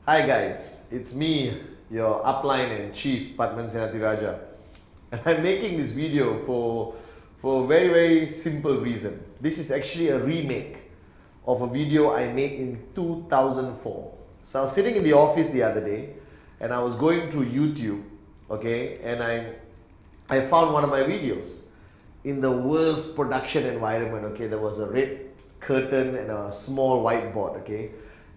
Hi guys, it's me, your upline and chief, Pathman Senathirajah. And I'm making this video for a very simple reason. This is actually a remake of a video I made in 2004. So I was sitting in the office the other day and I was going through YouTube, okay, and I found one of my videos in the worst production environment, okay. There was a red curtain and a small whiteboard, okay.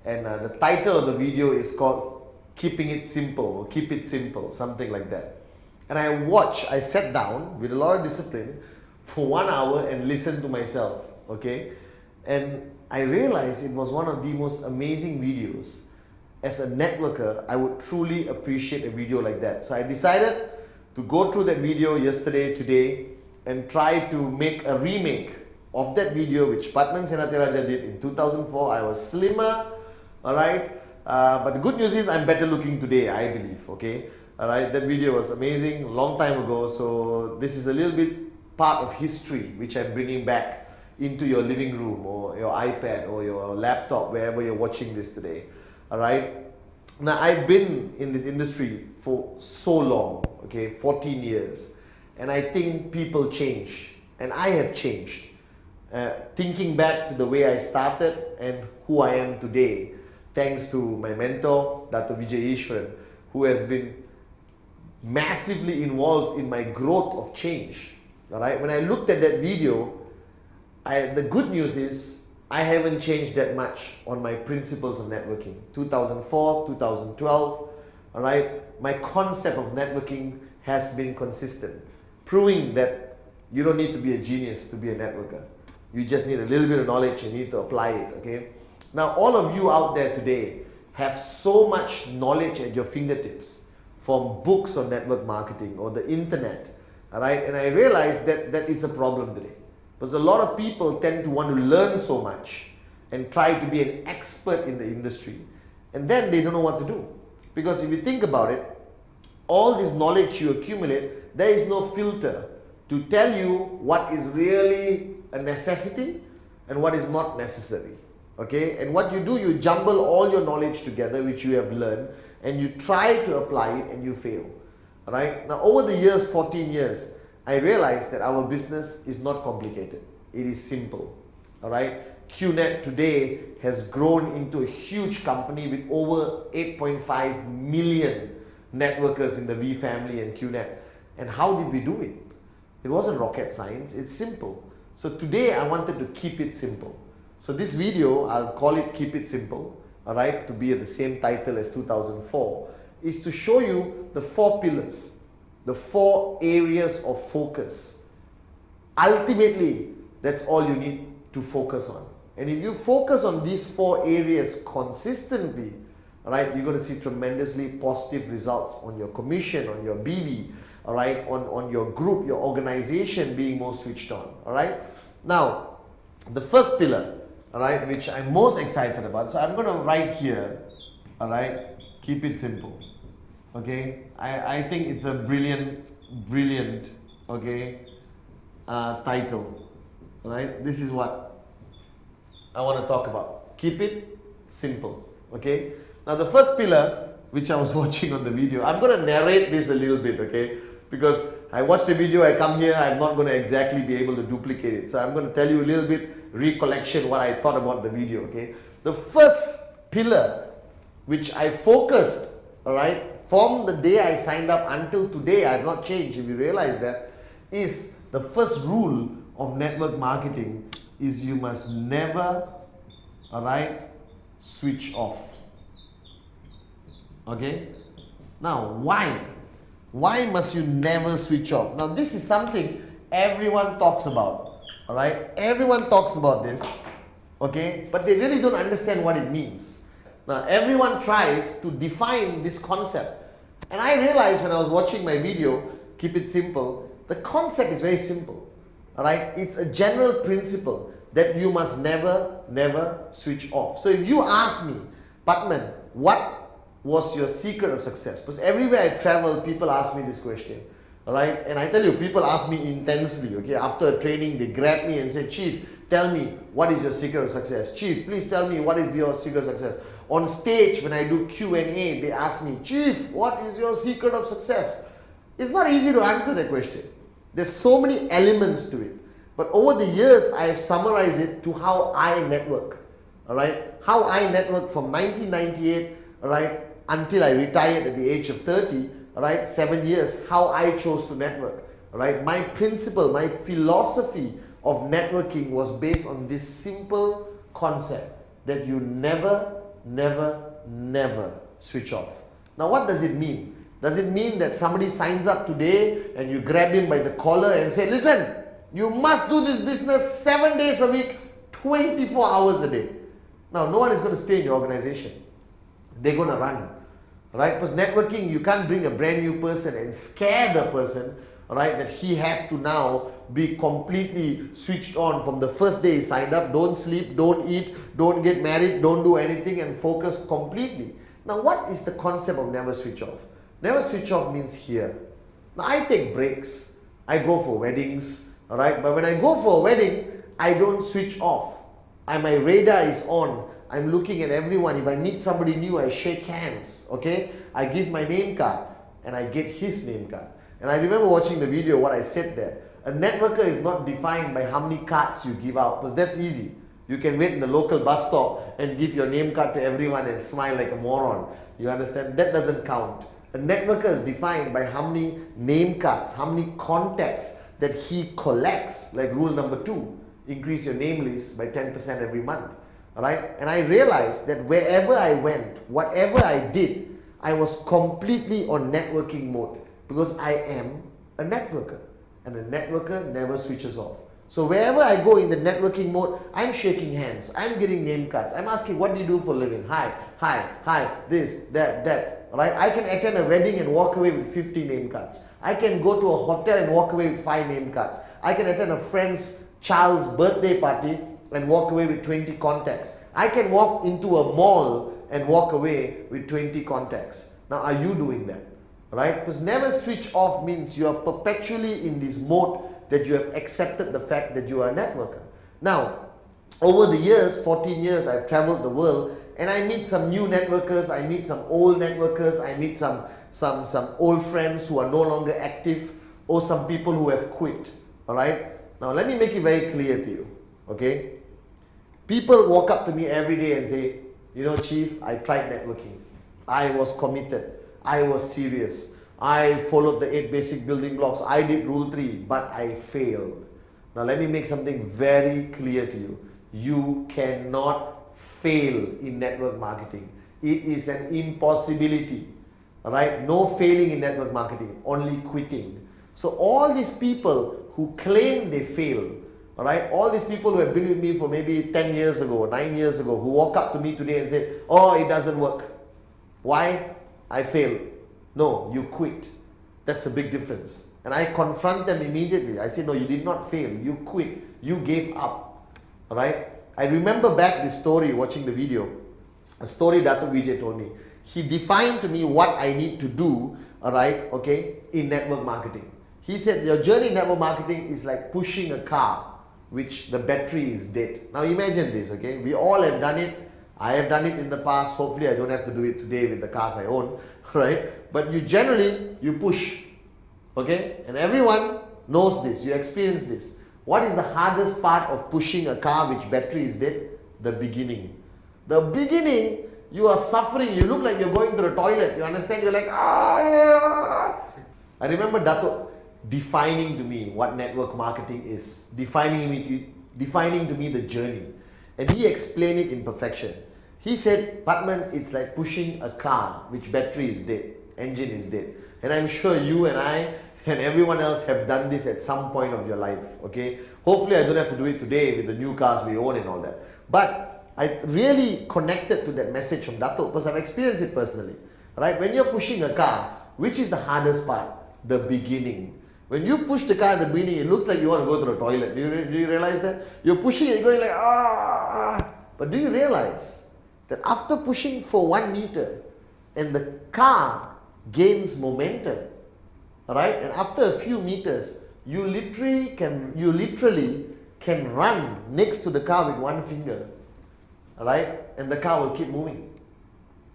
And the title of the video is called Keeping It Simple or Keep It Simple, something like that. And I sat down with a lot of discipline for 1 hour and listened to myself, okay. And I realized it was one of the most amazing videos. As a networker, I would truly appreciate a video like that. So I decided to go through that video yesterday, today, and try to make a remake of that video which Pathman Senathirajah did in 2004. I was slimmer, alright, but the good news is I'm better looking today, I believe, okay. Alright, that video was amazing, long time ago, so this is a little bit part of history which I'm bringing back into your living room or your iPad or your laptop, wherever you're watching this today. Alright, now I've been in this industry for so long, okay, 14 years, and I think people change, and I have changed. Thinking back to the way I started and who I am today, thanks to my mentor, Dr. Vijay Ishwaran, who has been massively involved in my growth of change. Alright, when I looked at that video, the good news is I haven't changed that much on my principles of networking. 2004, 2012, alright, my concept of networking has been consistent, proving that you don't need to be a genius to be a networker. You just need a little bit of knowledge, you need to apply it, okay? Now, all of you out there today have so much knowledge at your fingertips from books on network marketing or the internet, all right? And I realize that that is a problem today because a lot of people tend to want to learn so much and try to be an expert in the industry, and then they don't know what to do. Because if you think about it, all this knowledge you accumulate, there is no filter to tell you what is really a necessity and what is not necessary. Okay, and what you do, you jumble all your knowledge together which you have learned and you try to apply it and you fail. Alright, now over the years, 14 years, I realized that our business is not complicated, it is simple. Alright, QNet today has grown into a huge company with over 8.5 million networkers in the V family and QNet. And how did we do it? It wasn't rocket science, it's simple. So today I wanted to keep it simple. So this video, I'll call it Keep It Simple, alright, to be at the same title as 2004, is to show you the 4 pillars, the 4 areas of focus. Ultimately, that's all you need to focus on. And if you focus on these 4 areas consistently, alright, you're going to see tremendously positive results on your commission, on your BV, alright, on your group, your organization being more switched on, alright. Now, the first pillar, alright, which I'm most excited about, so I'm going to write here, alright, keep it simple, okay. I think it's a brilliant, okay, title, alright. This is what I want to talk about, keep it simple, okay. Now the first pillar, which I was watching on the video, I'm going to narrate this a little bit, okay, because I watched the video, I come here, I'm not going to exactly be able to duplicate it. So I'm going to tell you a little bit recollection what I thought about the video, okay. The first pillar which I focused, alright, from the day I signed up until today, I have not changed, if you realize that, is the first rule of network marketing is you must never, alright, switch off. Okay. Now, why? Why must you never switch off? Now, this is something everyone talks about, alright? Everyone talks about this, okay? But they really don't understand what it means. Now, everyone tries to define this concept. And I realized when I was watching my video, Keep It Simple, the concept is very simple, alright? It's a general principle that you must never switch off. So if you ask me, Pathman, what was your secret of success? Because everywhere I travel, people ask me this question, alright? And I tell you, people ask me intensely, okay? After a training, they grab me and say, Chief, tell me, what is your secret of success? Chief, please tell me, what is your secret of success? On stage, when I do Q&A, they ask me, Chief, what is your secret of success? It's not easy to answer that question. There's so many elements to it. But over the years, I have summarized it to how I network. All right? How I network from 1998, all right, until I retired at the age of 30, all right, 7 years, how I chose to network. All right? My principle, my philosophy of networking was based on this simple concept that you never, never, never switch off. Now, what does it mean? Does it mean that somebody signs up today and you grab him by the collar and say, listen, you must do this business 7 days a week, 24 hours a day? Now, no one is going to stay in your organization. They're going to run. Right? Because networking, you can't bring a brand new person and scare the person, right, that he has to now be completely switched on from the first day he signed up. Don't sleep, don't eat, don't get married, don't do anything, and focus completely. Now, what is the concept of never switch off? Never switch off means here. Now, I take breaks. I go for weddings, all right? But when I go for a wedding, I don't switch off. My radar is on. I'm looking at everyone. If I meet somebody new, I shake hands, okay? I give my name card and I get his name card. And I remember watching the video, what I said there. A networker is not defined by how many cards you give out, because that's easy. You can wait in the local bus stop and give your name card to everyone and smile like a moron. You understand? That doesn't count. A networker is defined by how many name cards, how many contacts that he collects. Like rule number 2, increase your name list by 10% every month. Right? And I realized that wherever I went, whatever I did, I was completely on networking mode, because I am a networker, and a networker never switches off. So wherever I go in the networking mode, I'm shaking hands, I'm getting name cards, I'm asking, what do you do for a living? Hi, hi, hi, this, that, right? I can attend a wedding and walk away with 50 name cards. I can go to a hotel and walk away with 5 name cards. I can attend a friend's child's birthday party and walk away with 20 contacts. I can walk into a mall and walk away with 20 contacts. Now, are you doing that? Right? Because never switch off means you are perpetually in this mode that you have accepted the fact that you are a networker. Now, over the years, 14 years, I've traveled the world and I meet some new networkers, I meet some old networkers, I meet some old friends who are no longer active, or some people who have quit. Alright? Now, let me make it very clear to you. Okay? People walk up to me every day and say, you know, Chief, I tried networking. I was committed. I was serious. I followed the 8 basic building blocks. I did rule 3, but I failed. Now, let me make something very clear to you. You cannot fail in network marketing. It is an impossibility. All right? No failing in network marketing, only quitting. So all these people who claim they fail, all right, all these people who have been with me for maybe 10 years ago, 9 years ago, who walk up to me today and say, oh, it doesn't work. Why? I failed. No, you quit. That's a big difference. And I confront them immediately. I say, no, you did not fail. You quit. You gave up. All right? I remember back this story, watching the video, a story Dato Vijay told me. He defined to me what I need to do, all right, okay, in network marketing. He said, your journey in network marketing is like pushing a car which the battery is dead. Now imagine this, okay? We all have done it. I have done it in the past. Hopefully I don't have to do it today with the cars I own, right? But you generally, you push, okay? And everyone knows this. You experience this. What is the hardest part of pushing a car which battery is dead? The beginning. The beginning, you are suffering. You look like you're going to the toilet. You understand? You're like, ah. I remember Dato defining to me what network marketing is, defining to me the journey. And he explained it in perfection. He said, Pathman, it's like pushing a car which battery is dead, engine is dead. And I'm sure you and I and everyone else have done this at some point of your life, okay? Hopefully I don't have to do it today with the new cars we own and all that. But I really connected to that message from Dato because I've experienced it personally, right? When you're pushing a car, which is the hardest part? The beginning. When you push the car at the beginning, it looks like you want to go to the toilet. Do you realize that? You're pushing it, you're going like, ah. But do you realize that after pushing for 1 meter and the car gains momentum, right? And after a few meters, you literally can run next to the car with 1 finger, right? And the car will keep moving.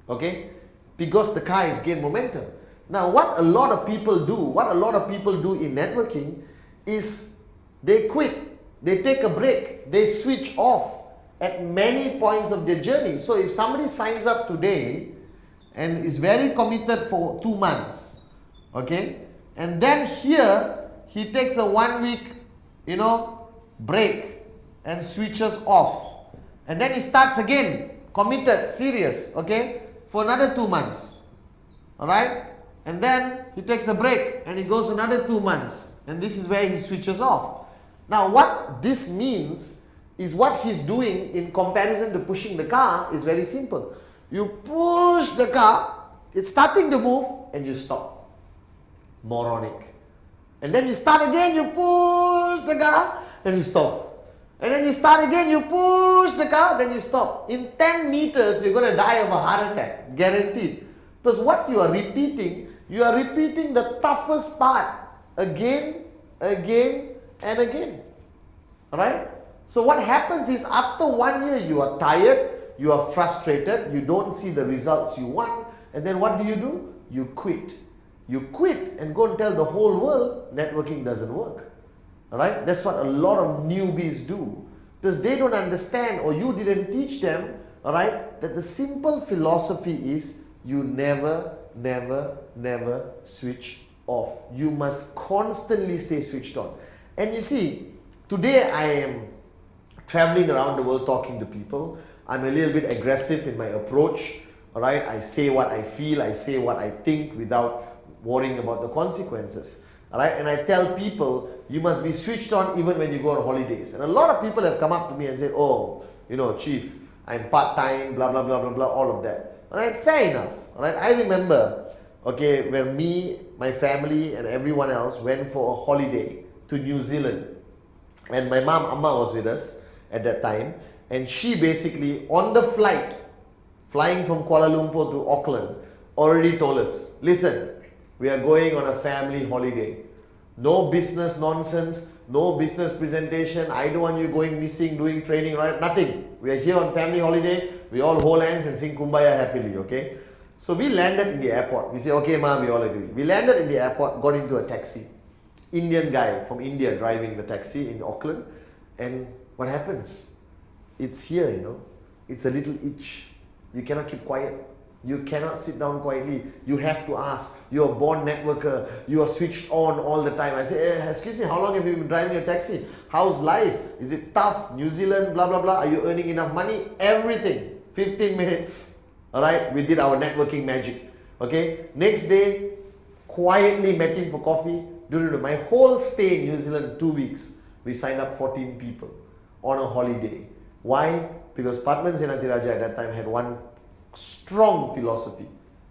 Okay? Because the car is gained momentum. Now what a lot of people do in networking is they quit, they take a break, they switch off at many points of their journey. So if somebody signs up today and is very committed for 2 months, okay, and then here he takes a 1 week, break and switches off, and then he starts again, committed, serious, okay, for another 2 months, all right, and then he takes a break and he goes another 2 months, and this is where he switches off. Now what this means is what he's doing in comparison to pushing the car is very simple. You push the car, it's starting to move, and you stop. Moronic. And then you start again, you push the car, and you stop. And then you start again, you push the car, then you stop. In 10 meters, you're going to die of a heart attack, guaranteed. Because what you are repeating the toughest part again, and again. Alright? So what happens is after 1 year, you are tired, you are frustrated, you don't see the results you want, and then what do? You quit. You quit and go and tell the whole world networking doesn't work. Alright? That's what a lot of newbies do. Because they don't understand, or you didn't teach them, alright, that the simple philosophy is you never switch off. You must constantly stay switched on. And you see, today I am traveling around the world talking to people. I'm a little bit aggressive in my approach. Alright, I say what I feel, I say what I think without worrying about the consequences. Alright, and I tell people you must be switched on even when you go on holidays. And a lot of people have come up to me and said, oh, Chief, I'm part-time, blah, blah, blah, blah, blah, all of that. Alright, fair enough. Alright, I remember, okay, when me, my family, and everyone else went for a holiday to New Zealand. And my mom, Amma, was with us at that time. And she basically, on the flight, flying from Kuala Lumpur to Auckland, already told us, listen, we are going on a family holiday. No business nonsense, no business presentation. I don't want you going missing, doing training, right? Nothing. We are here on family holiday. We all hold hands and sing Kumbaya happily, okay? So we landed in the airport. We say, okay, ma, we all agree. We landed in the airport, got into a taxi. Indian guy from India driving the taxi in Auckland. And what happens? It's here, It's a little itch. You cannot keep quiet. You cannot sit down quietly. You have to ask. You're a born networker. You are switched on all the time. I say, excuse me, how long have you been driving a taxi? How's life? Is it tough? New Zealand, blah, blah, blah. Are you earning enough money? Everything. 15 minutes. Alright, we did our networking magic. Okay, next day, quietly met him for coffee. During my whole stay in New Zealand, 2 weeks, we signed up 14 people on a holiday. Why? Because Pathman Senathirajah at that time had one strong philosophy.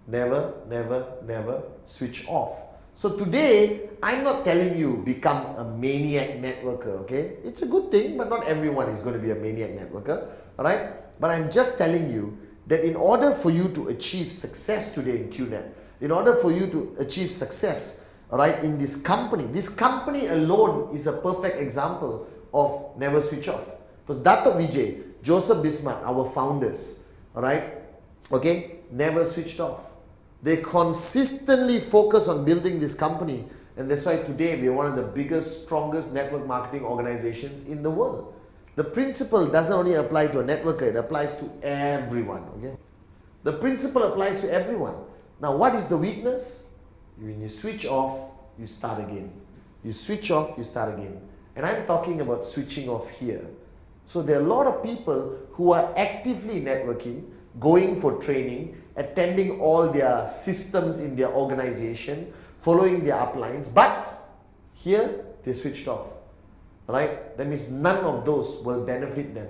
Never switch off. So today, I'm not telling you become a maniac networker, okay? It's a good thing, but not everyone is going to be a maniac networker, alright? But I'm just telling you that in order for you to achieve success today in QNet, in order for you to achieve success, alright, in this company alone is a perfect example of never switch off. Because Dato' Vijay, Joseph Bismarck, our founders, alright, okay, never switched off. They consistently focus on building this company, and that's why today we are one of the biggest, strongest network marketing organizations in the world. The principle doesn't only apply to a networker, it applies to everyone, okay? The principle applies to everyone. Now, what is the weakness? When you switch off, you start again. You switch off, you start again. And I'm talking about switching off here. So there are a lot of people who are actively networking, going for training, attending all their systems in their organization, following their uplines, but here they switched off. Right? That means none of those will benefit them.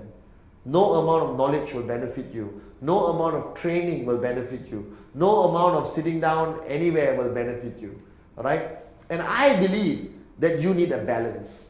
No amount of knowledge will benefit you. No amount of training will benefit you. No amount of sitting down anywhere will benefit you. Right? And I believe that you need a balance.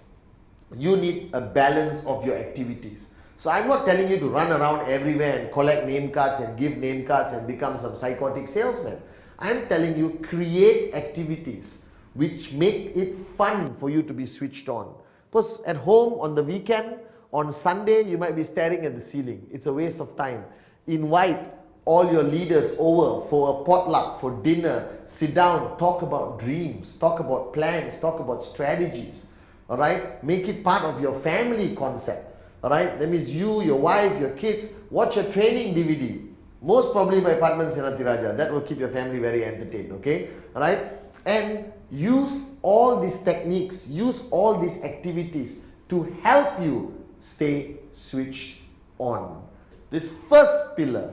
You need a balance of your activities. So I'm not telling you to run around everywhere and collect name cards and give name cards and become some psychotic salesman. I'm telling you, create activities which make it fun for you to be switched on. Because at home on the weekend, on Sunday, you might be staring at the ceiling. It's a waste of time. Invite all your leaders over for a potluck, for dinner, sit down, talk about dreams, talk about plans, talk about strategies, all right? Make it part of your family concept, all right? That means you, your wife, your kids, watch a training DVD, most probably by Pathman Senathirajah. That will keep your family very entertained, okay? All right? And use all these techniques, use all these activities to help you stay switched on. This first pillar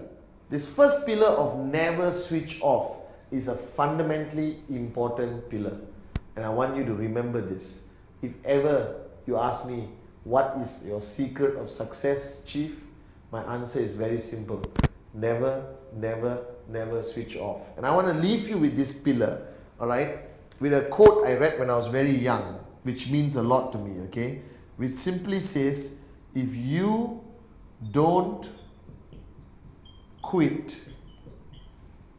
of never switch off is a fundamentally important pillar. And I want you to remember this. If ever you ask me, what is your secret of success, Chief? My answer is very simple. Never, never, never switch off. And I want to leave you with this pillar, all right, with a quote I read when I was very young, which means a lot to me, okay, which simply says, if you don't quit,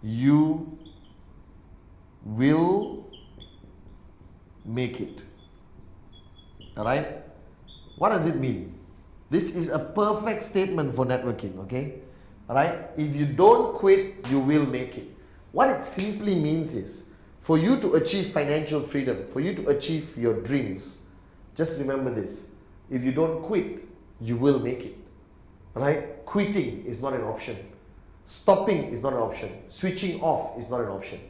you will make it. All right? What does it mean? This is a perfect statement for networking, okay? All right? If you don't quit, you will make it. What it simply means is, for you to achieve financial freedom, for you to achieve your dreams, just remember this. If you don't quit, you will make it. All right? Quitting is not an option. Stopping is not an option. Switching off is not an option.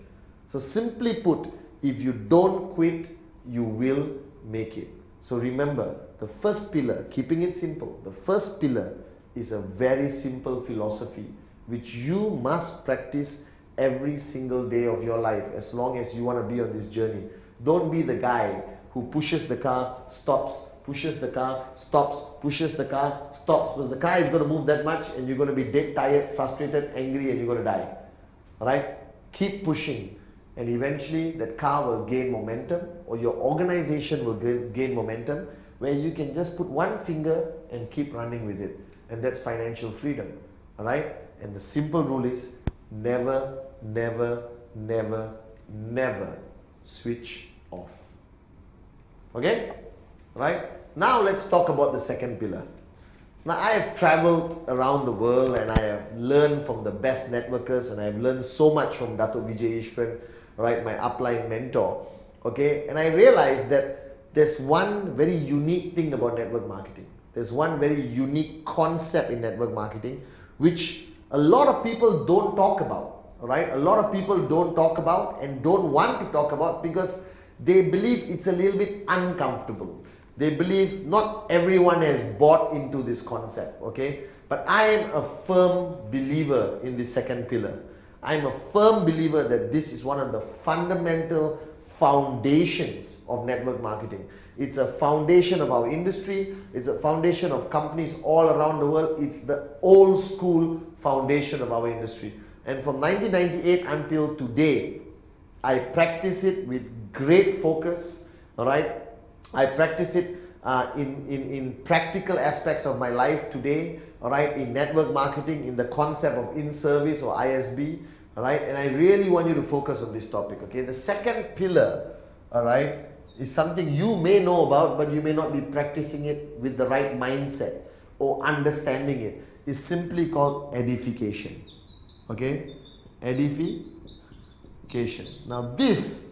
So simply put, if you don't quit, you will make it. So remember, the first pillar, keeping it simple, the first pillar is a very simple philosophy which you must practice every single day of your life as long as you want to be on this journey. Don't be the guy who pushes the car, stops, pushes the car, stops, pushes the car, stops, because the car is going to move that much and you're going to be dead tired, frustrated, angry, and you're going to die. Alright? Keep pushing, and eventually that car will gain momentum, or your organization will gain momentum, where you can just put one finger and keep running with it. And that's financial freedom. Alright? And the simple rule is never, never, never, never switch off. Okay? Right? Now let's talk about the second pillar. Now I have traveled around the world and I have learned from the best networkers, and I have learned so much from Dato' Vijay Ishwaran, right, my upline mentor. Okay? And I realized that there's one very unique thing about network marketing. There's one very unique concept in network marketing which a lot of people don't talk about. Right? A lot of people don't talk about and don't want to talk about because they believe it's a little bit uncomfortable. They believe not everyone has bought into this concept, okay? But I am a firm believer in the second pillar. I am a firm believer that this is one of the fundamental foundations of network marketing. It's a foundation of our industry. It's a foundation of companies all around the world. It's the old school foundation of our industry. And from 1998 until today, I practice it with great focus, all right? I practice it in practical aspects of my life today, all right, in network marketing, in the concept of in-service or ISB, all right, and I really want you to focus on this topic, okay? The second pillar, all right, is something you may know about, but you may not be practicing it with the right mindset or understanding it. It's simply called edification, okay? Edification. Now this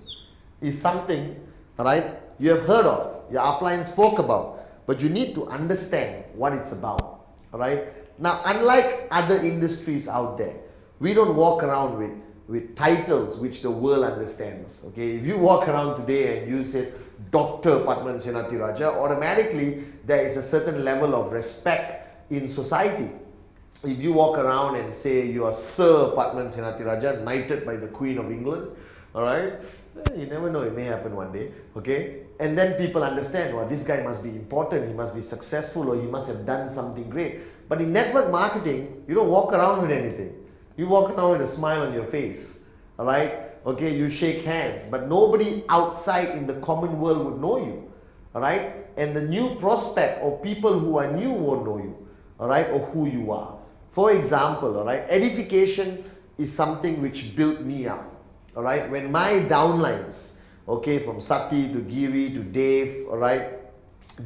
is something, all right, you have heard of, your upline spoke about, but you need to understand what it's about. Alright? Now, unlike other industries out there, we don't walk around with titles which the world understands. Okay? If you walk around today and you say Dr. Pathman Senathirajah, automatically there is a certain level of respect in society. If you walk around and say you are Sir Pathman Senathirajah, knighted by the Queen of England, alright, you never know, it may happen one day, okay? And then people understand, well, this guy must be important, he must be successful, or he must have done something great. But in network marketing, you don't walk around with anything. You walk around with a smile on your face, alright? Okay, you shake hands, but nobody outside in the common world would know you, alright? And the new prospect or people who are new won't know you, alright, or who you are. For example, alright, edification is something which built me up. Alright, when my downlines, okay, from Sati to Giri to Dave, alright,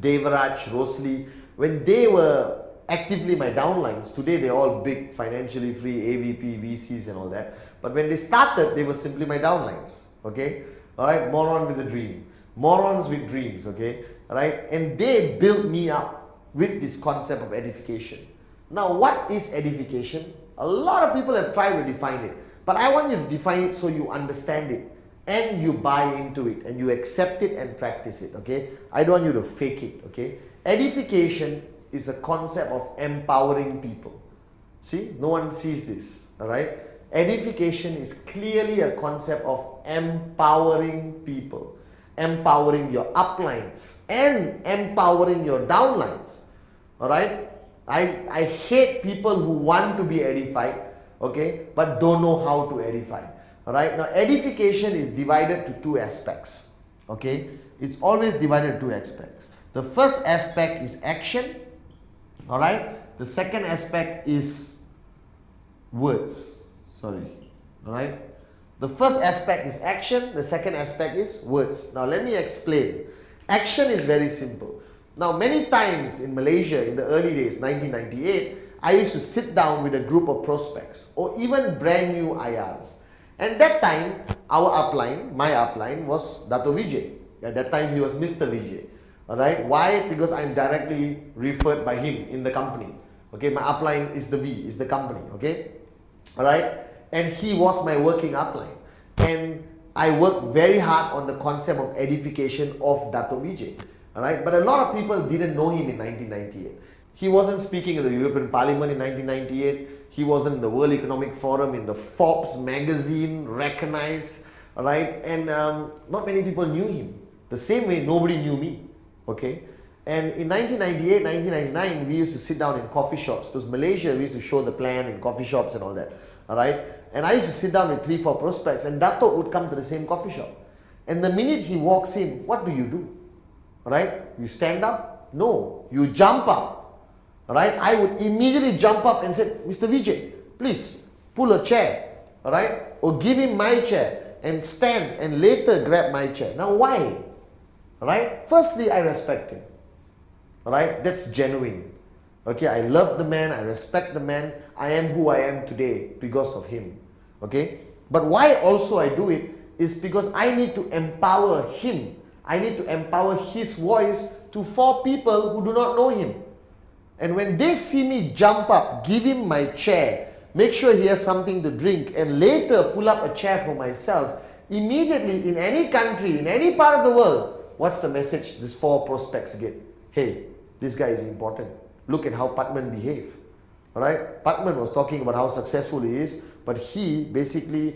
Devaraj, Rosli, when they were actively my downlines. Today they're all big, financially free, AVP, VCs and all that. But when they started, they were simply my downlines. Okay? Alright, moron with a dream. Morons with dreams, okay? Alright? And they built me up with this concept of edification. Now, what is edification? A lot of people have tried to define it. But I want you to define it so you understand it. And you buy into it. And you accept it and practice it, okay? I don't want you to fake it, okay? Edification is a concept of empowering people. See? No one sees this, alright? Edification is clearly a concept of empowering people. Empowering your uplines and empowering your downlines. Alright? I hate people who want to be edified, okay, but don't know how to edify. Alright? Now, edification is divided to two aspects. Okay? It's always divided to two aspects. The first aspect is action. Alright? The second aspect is words. Alright? The first aspect is action, the second aspect is words. Now let me explain. Action is very simple. Now many times in Malaysia in the early days, 1998, I used to sit down with a group of prospects or even brand new IRs. And that time, our upline, my upline was Dato Vijay. At that time he was Mr. Vijay. Alright? Why? Because I'm directly referred by him in the company. Okay, my upline is the V, is the company. Okay? Alright? And he was my working upline. And I worked very hard on the concept of edification of Dato Vijay. Alright? But a lot of people didn't know him in 1998. He wasn't speaking in the European Parliament in 1998. He wasn't in the World Economic Forum, in the Forbes magazine, recognized. Alright? And not many people knew him. The same way nobody knew me. Okay? And in 1998, 1999, we used to sit down in coffee shops. Because Malaysia, we used to show the plan in coffee shops and all that. Alright? And I used to sit down with 3-4 prospects and Dato would come to the same coffee shop. And the minute he walks in, what do you do? Alright? You stand up? No. You jump up. Alright? I would immediately jump up and say, Mr. Vijay, please pull a chair. Alright? Or give him my chair and stand and later grab my chair. Now why? Alright? Firstly, I respect him. Alright? That's genuine. Okay? I love the man. I respect the man. I am who I am today because of him. Okay? But why also I do it is because I need to empower him. I need to empower his voice to 4 people who do not know him. And when they see me jump up, give him my chair, make sure he has something to drink, and later pull up a chair for myself, immediately in any country, in any part of the world, what's the message these 4 prospects get? Hey, this guy is important. Look at how Pathman behaved. Alright? Pathman was talking about how successful he is, but he basically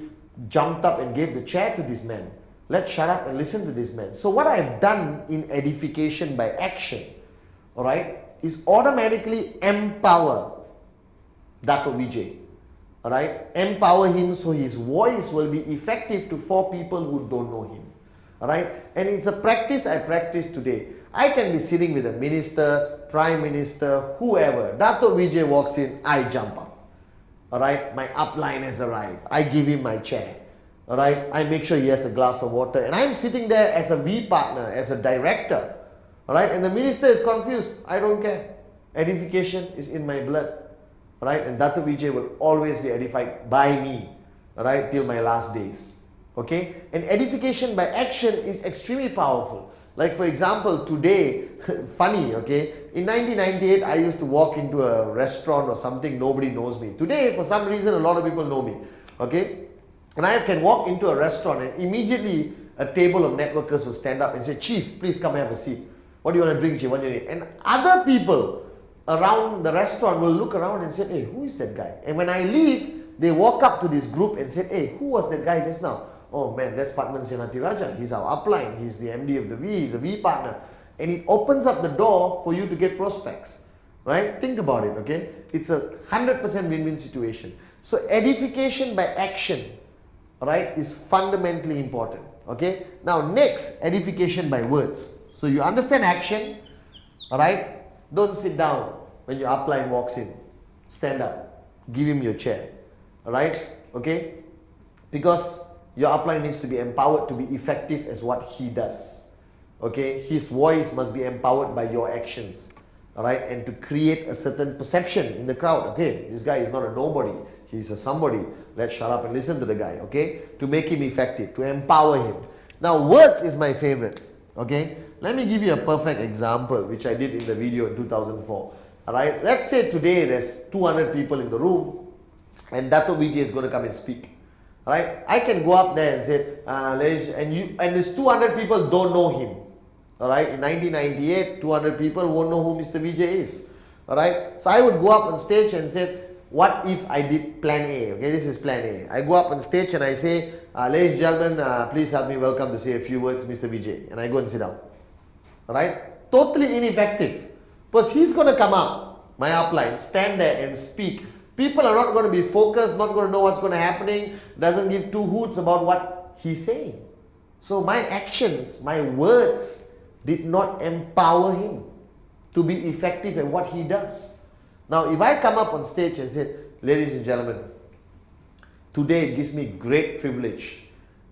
jumped up and gave the chair to this man. Let's shut up and listen to this man. So what I've done in edification by action, alright, is automatically empower Dato Vijay. Alright? Empower him so his voice will be effective to 4 people who don't know him. Alright? And it's a practice I practice today. I can be sitting with a minister, prime minister, whoever. Dato Vijay walks in, I jump up. Alright? My upline has arrived. I give him my chair. Alright? I make sure he has a glass of water. And I'm sitting there as a V partner, as a director. Alright? And the minister is confused. I don't care. Edification is in my blood. Alright? And Dato Vijay will always be edified by me. Alright? Till my last days. Okay? And edification by action is extremely powerful. Like for example, today, funny, okay? In 1998, I used to walk into a restaurant or something, nobody knows me. Today, for some reason, a lot of people know me. Okay? And I can walk into a restaurant and immediately a table of networkers will stand up and say, Chief, please come have a seat. What do you want to drink, Chief? What do you need? And other people around the restaurant will look around and say, hey, who is that guy? And when I leave, they walk up to this group and say, hey, who was that guy just now? Oh man, that's Pathman Senathirajah. He's our upline. He's the MD of the V. He's a V partner. And it opens up the door for you to get prospects. Right? Think about it, okay? It's a 100% win-win situation. So edification by action, right, is fundamentally important. Okay? Now next, edification by words. So you understand action, alright? Don't sit down when your upline walks in. Stand up. Give him your chair. Alright? Okay? Because your upline needs to be empowered to be effective as what he does. Okay? His voice must be empowered by your actions. alright, and to create a certain perception in the crowd. Okay, this guy is not a nobody, he's a somebody. Let's shut up and listen to the guy, okay, to make him effective, to empower him. Now, words is my favorite, okay. Let me give you a perfect example, which I did in the video in 2004. Alright, let's say today there's 200 people in the room and Dato Vijay is going to come and speak. Alright, I can go up there and say, and these 200 people don't know him. Alright, in 1998, 200 people won't know who Mr. Vijay is. Alright, so I would go up on stage and say, what if I did plan A? Okay, this is plan A. I go up on stage and I say, ladies and gentlemen, please help me welcome to say a few words, Mr. Vijay. And I go and sit down. Alright, totally ineffective. Because he's going to come up, my upline, stand there and speak. People are not going to be focused, not going to know what's going to happen, doesn't give two hoots about what he's saying. So my actions, my words did not empower him to be effective at what he does. Now, if I come up on stage and say, ladies and gentlemen, today it gives me great privilege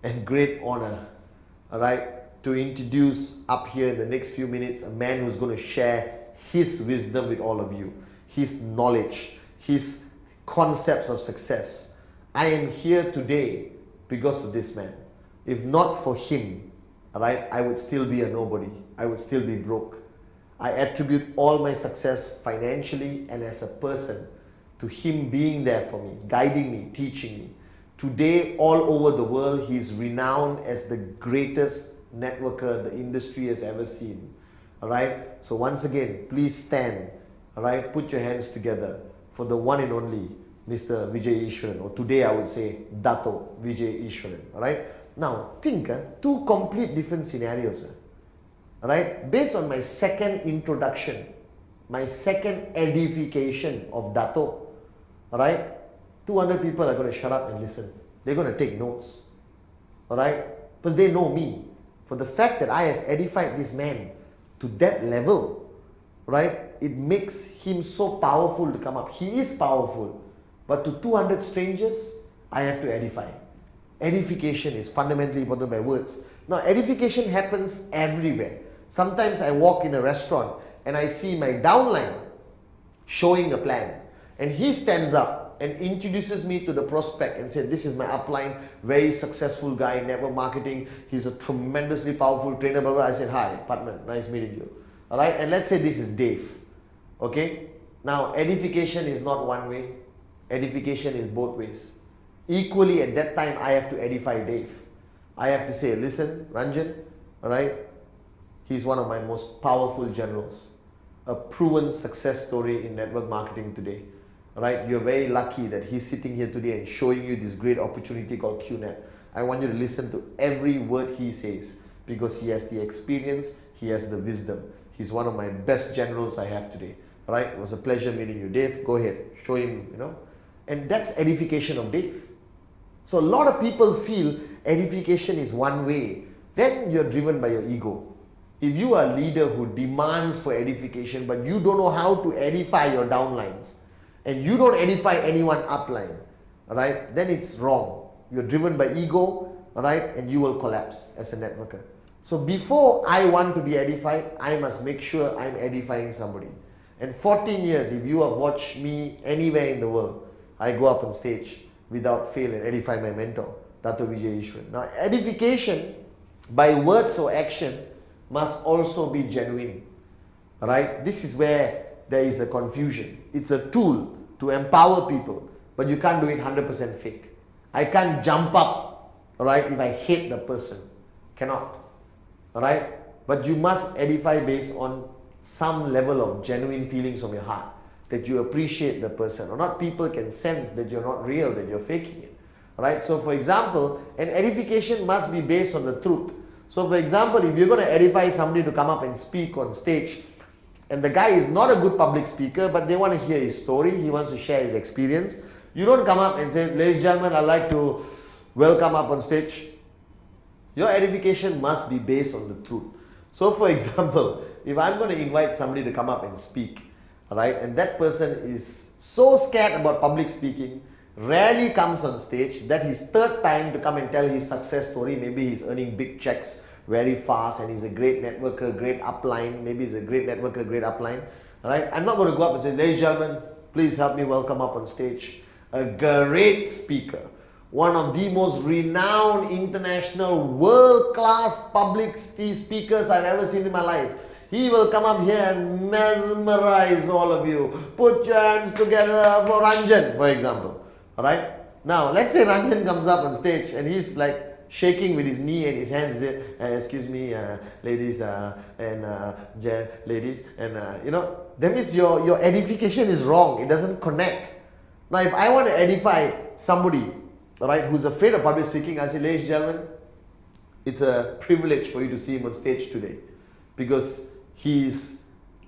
and great honor, alright, to introduce up here in the next few minutes a man who's going to share his wisdom with all of you, his knowledge, his concepts of success. I am here today because of this man. If not for him, alright, I would still be a nobody. I would still be broke. I attribute all my success financially and as a person to him being there for me, guiding me, teaching me. Today, all over the world, he is renowned as the greatest networker the industry has ever seen. Alright, so once again, please stand, alright, put your hands together for the one and only Mr. Vijay Ishwaran, or today I would say Dato Vijay Ishwaran. Alright, now think, two complete different scenarios. Alright, based on my second introduction, my second edification of Dato, alright, 200 people are going to shut up and listen. They're going to take notes, alright, because they know me. For the fact that I have edified this man to that level, right, it makes him so powerful to come up. He is powerful, but to 200 strangers, I have to edify. Edification is fundamentally important by words. Now, edification happens everywhere. Sometimes I walk in a restaurant and I see my downline showing a plan, and he stands up and introduces me to the prospect and said, this is my upline, very successful guy in network marketing, he's a tremendously powerful trainer, blah, blah. I said, hi, Pathman, nice meeting you. Alright, and let's say this is Dave. Okay, now edification is not one way, edification is both ways. Equally at that time, I have to edify Dave. I have to say, listen, Ranjan, alright, he's one of my most powerful generals, a proven success story in network marketing today. Right? You're very lucky that he's sitting here today and showing you this great opportunity called QNet. I want you to listen to every word he says because he has the experience, he has the wisdom. He's one of my best generals I have today. Right? It was a pleasure meeting you. Dave, go ahead, show him, And that's edification of Dave. So a lot of people feel edification is one way. Then you're driven by your ego. If you are a leader who demands for edification, but you don't know how to edify your downlines, and you don't edify anyone upline, right? Then it's wrong. You're driven by ego, right? And you will collapse as a networker. So before I want to be edified, I must make sure I'm edifying somebody. And 14 years, if you have watched me anywhere in the world, I go up on stage without fail and edify my mentor, Dato Vijay Ishwaran. Now, edification by words or action must also be genuine, right? This is where there is a confusion. It's a tool to empower people, but you can't do it 100% fake. I can't jump up, right, if I hate the person. Cannot, alright? But you must edify based on some level of genuine feelings from your heart, that you appreciate the person, or not people can sense that you're not real, that you're faking it, right? So for example, an edification must be based on the truth. So for example, if you're going to edify somebody to come up and speak on stage, and the guy is not a good public speaker, but they want to hear his story, he wants to share his experience, you don't come up and say, ladies and gentlemen, I'd like to welcome up on stage. Your edification must be based on the truth. So for example, if I'm going to invite somebody to come up and speak, alright, and that person is so scared about public speaking, rarely comes on stage, that his third time to come and tell his success story, maybe he's earning big checks very fast and he's a great networker, great upline, maybe he's a great networker, great upline, Alright, I'm not going to go up and say, ladies and gentlemen, please help me welcome up on stage a great speaker, one of the most renowned international world-class public speakers I've ever seen in my life. He will come up here and mesmerize all of you. Put your hands together for Ranjan, for example. Alright? Now, let's say Ranjan comes up on stage and he's like shaking with his knee and his hands, excuse me, ladies, ladies, and you know, that means your edification is wrong. It doesn't connect. Now, if I want to edify somebody, alright, who's afraid of public speaking, I say, ladies and gentlemen, it's a privilege for you to see him on stage today, because he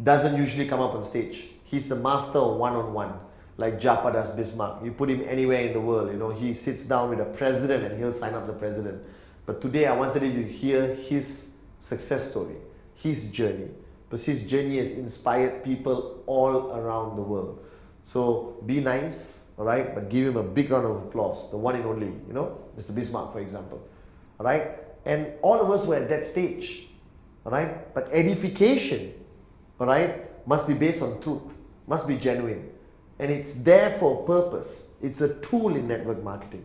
doesn't usually come up on stage. He's the master of one-on-one, like Japa does Bismarck. You put him anywhere in the world, you know, he sits down with a president and he'll sign up the president. But today I wanted you to hear his success story, his journey, because his journey has inspired people all around the world. So be nice, alright, but give him a big round of applause, the one and only, you know, Mr. Bismarck, for example. Alright? And all of us were at that stage. Alright? But edification, alright, must be based on truth, must be genuine. And it's there for a purpose. It's a tool in network marketing.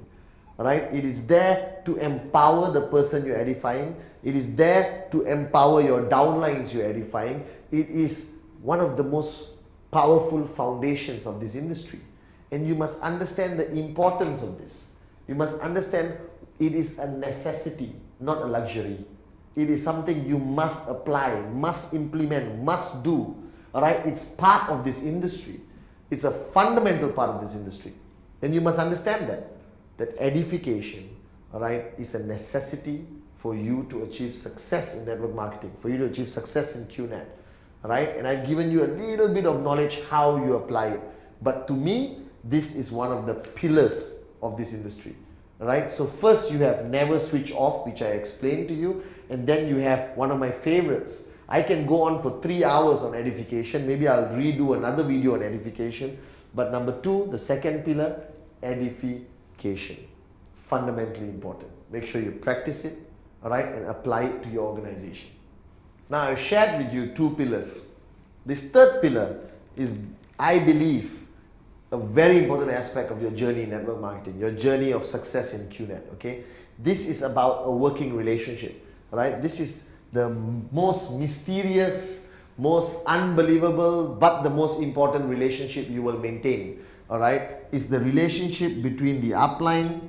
Alright? It is there to empower the person you're edifying. It is there to empower your downlines you're edifying. It is one of the most powerful foundations of this industry. And you must understand the importance of this. You must understand it is a necessity, not a luxury. It is something you must apply, must implement, must do. Alright? It's part of this industry. It's a fundamental part of this industry. And you must understand that edification, alright, is a necessity for you to achieve success in network marketing, for you to achieve success in QNet. Alright? And I've given you a little bit of knowledge how you apply it. But to me, this is one of the pillars of this industry. Alright? So first you have never switch off, which I explained to you. And then you have one of my favorites. I can go on for 3 hours on edification. Maybe I'll redo another video on edification. But number 2, the second pillar, edification. Fundamentally important. Make sure you practice it, alright, and apply it to your organization. Now, I've shared with you 2 pillars. This third pillar is, I believe, a very important aspect of your journey in network marketing, your journey of success in QNet, okay? This is about a working relationship, right? This is the most mysterious, most unbelievable, but the most important relationship you will maintain, alright? Is the relationship between the upline,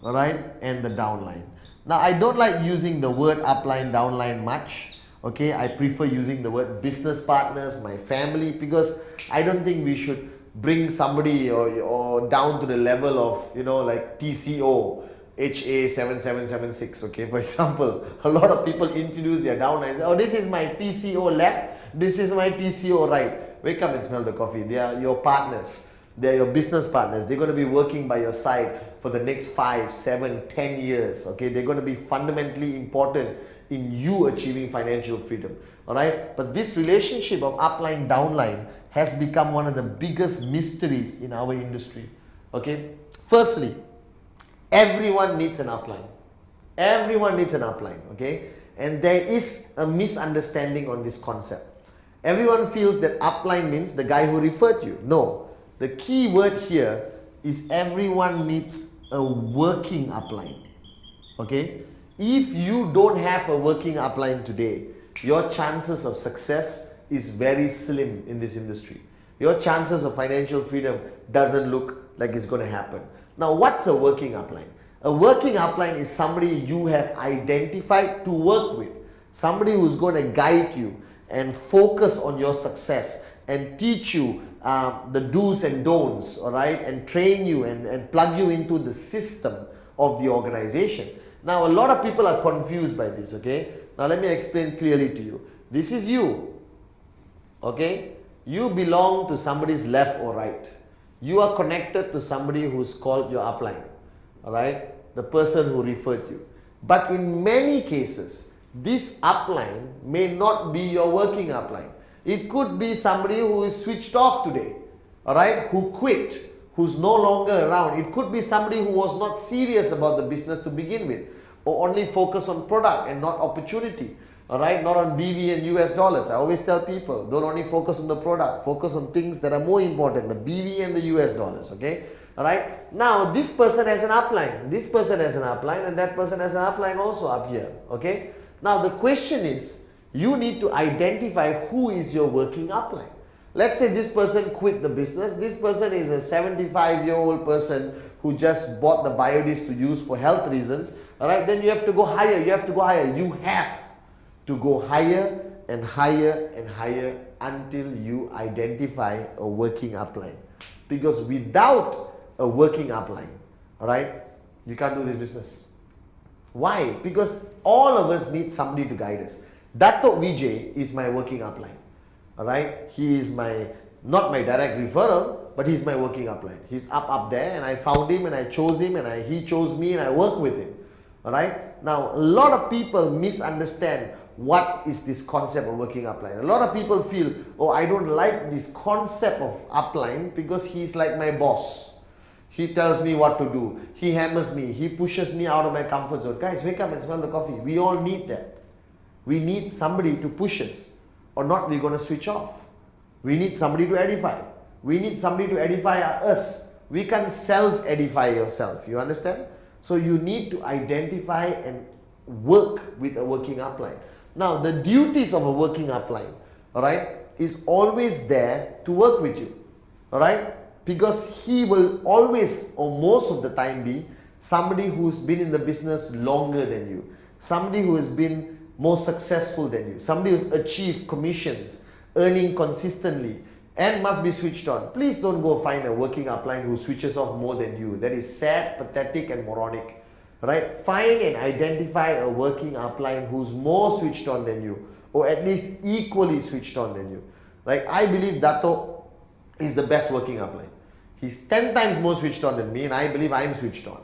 alright, and the downline. Now, I don't like using the word upline, downline much. Okay, I prefer using the word business partners, my family, because I don't think we should bring somebody or down to the level of, you know, like TCO, HA7776, okay, for example. A lot of people introduce their downlines. Oh, this is my TCO left, this is my TCO right. Wake up and smell the coffee. They are your partners. They're your business partners. They're going to be working by your side for the next 5, 7, 10 years. Okay, they're going to be fundamentally important in you achieving financial freedom. Alright, but this relationship of upline downline has become one of the biggest mysteries in our industry. Okay, firstly, everyone needs an upline. Everyone needs an upline. Okay, and there is a misunderstanding on this concept. Everyone feels that upline means the guy who referred you. No, the key word here is everyone needs a working upline. Okay, if you don't have a working upline today, your chances of success is very slim in this industry. Your chances of financial freedom doesn't look like it's going to happen. Now, what's a working upline? A working upline is somebody you have identified to work with. Somebody who's going to guide you and focus on your success and teach you the do's and don'ts, all right, and train you and plug you into the system of the organization. Now, a lot of people are confused by this, okay? Now, let me explain clearly to you. This is you, okay? You belong to somebody's left or right. You are connected to somebody who's called your upline, all right? The person who referred you. But in many cases, this upline may not be your working upline. It could be somebody who is switched off today, all right? Who quit, who's no longer around. It could be somebody who was not serious about the business to begin with, or only focus on product and not opportunity. Alright, not on BV and US dollars. I always tell people, don't only focus on the product, focus on things that are more important, the BV and the US dollars, okay? Alright, now this person has an upline, this person has an upline, and that person has an upline also up here, okay? Now the question is, you need to identify who is your working upline. Let's say this person quit the business. This person is a 75-year-old person who just bought the biodiesel to use for health reasons. Alright, then you have to go higher, you have to go higher. You have to go higher and higher and higher until you identify a working upline. Because without a working upline, alright, you can't do this business. Why? Because all of us need somebody to guide us. Dato Vijay is my working upline. Alright, he is not my direct referral, but he's my working upline. He's up there, and I found him and I chose him, and he chose me, and I work with him. Alright, now a lot of people misunderstand what is this concept of working upline. A lot of people feel, oh, I don't like this concept of upline because he's like my boss. He tells me what to do. He hammers me. He pushes me out of my comfort zone. Guys, wake up and smell the coffee. We all need that. We need somebody to push us. Or not, we're going to switch off. We need somebody to edify. We need somebody to edify us. We can self-edify yourself. You understand? So you need to identify and work with a working upline. Now, the duties of a working upline, alright, is always there to work with you. Alright? Because he will always, or most of the time, be somebody who's been in the business longer than you. Somebody who has been more successful than you. Somebody who's achieved commissions, earning consistently, and must be switched on. Please don't go find a working upline who switches off more than you. That is sad, pathetic, and moronic. Right? Find and identify a working upline who's more switched on than you, or at least equally switched on than you. Right? I believe Dato is the best working upline. He's 10 times more switched on than me, and I believe I'm switched on.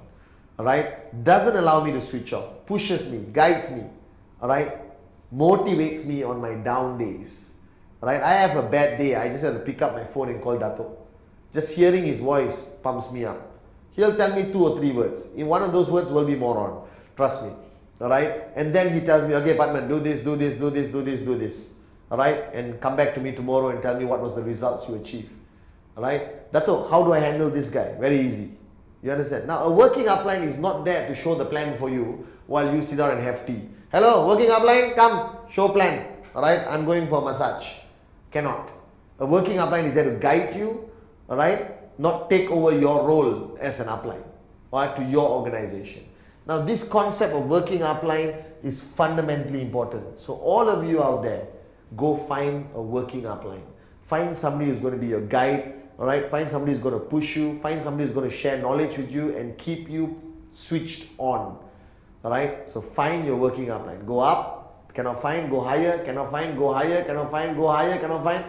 Alright? Doesn't allow me to switch off, pushes me, guides me. Alright, motivates me on my down days. Alright, I have a bad day, I just have to pick up my phone and call Dato. Just hearing his voice pumps me up. He'll tell me 2 or 3 words. In one of those words will be moron. Trust me. Alright, and then he tells me, okay, Pathman, do this, do this, do this, do this, do this. Alright, and come back to me tomorrow and tell me what was the results you achieved. Alright, Dato, how do I handle this guy? Very easy. You understand? Now, a working upline is not there to show the plan for you while you sit down and have tea. Hello, working upline, come, show plan. Alright, I'm going for a massage. Cannot. A working upline is there to guide you, alright, not take over your role as an upline, or to your organization. Now, this concept of working upline is fundamentally important. So, all of you out there, go find a working upline. Find somebody who's going to be your guide, alright, find somebody who's going to push you, find somebody who's going to share knowledge with you and keep you switched on. Alright, so find your working upline. Go up, cannot find, go higher, cannot find, go higher, cannot find, go higher, cannot find.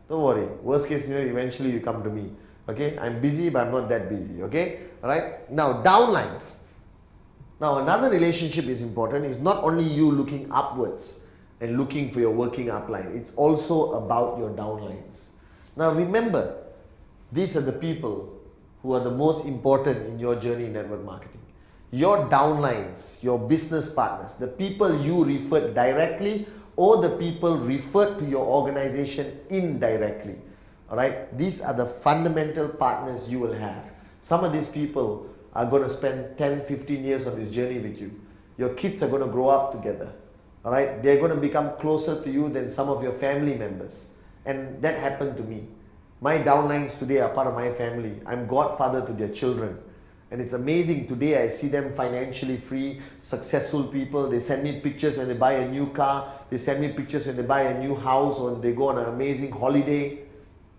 Don't worry, worst case scenario, eventually you come to me. Okay, I'm busy, but I'm not that busy. Okay, alright. Now, downlines. Now, another relationship is important. It's not only you looking upwards and looking for your working upline, it's also about your downlines. Now, remember, these are the people who are the most important in your journey in network marketing. Your downlines, your business partners, the people you referred directly or the people referred to your organization indirectly. Alright, these are the fundamental partners you will have. Some of these people are going to spend 10, 15 years on this journey with you. Your kids are going to grow up together. Alright, they're going to become closer to you than some of your family members. And that happened to me. My downlines today are part of my family. I'm godfather to their children. And it's amazing, today I see them financially free, successful people. They send me pictures when they buy a new car. They send me pictures when they buy a new house or they go on an amazing holiday. It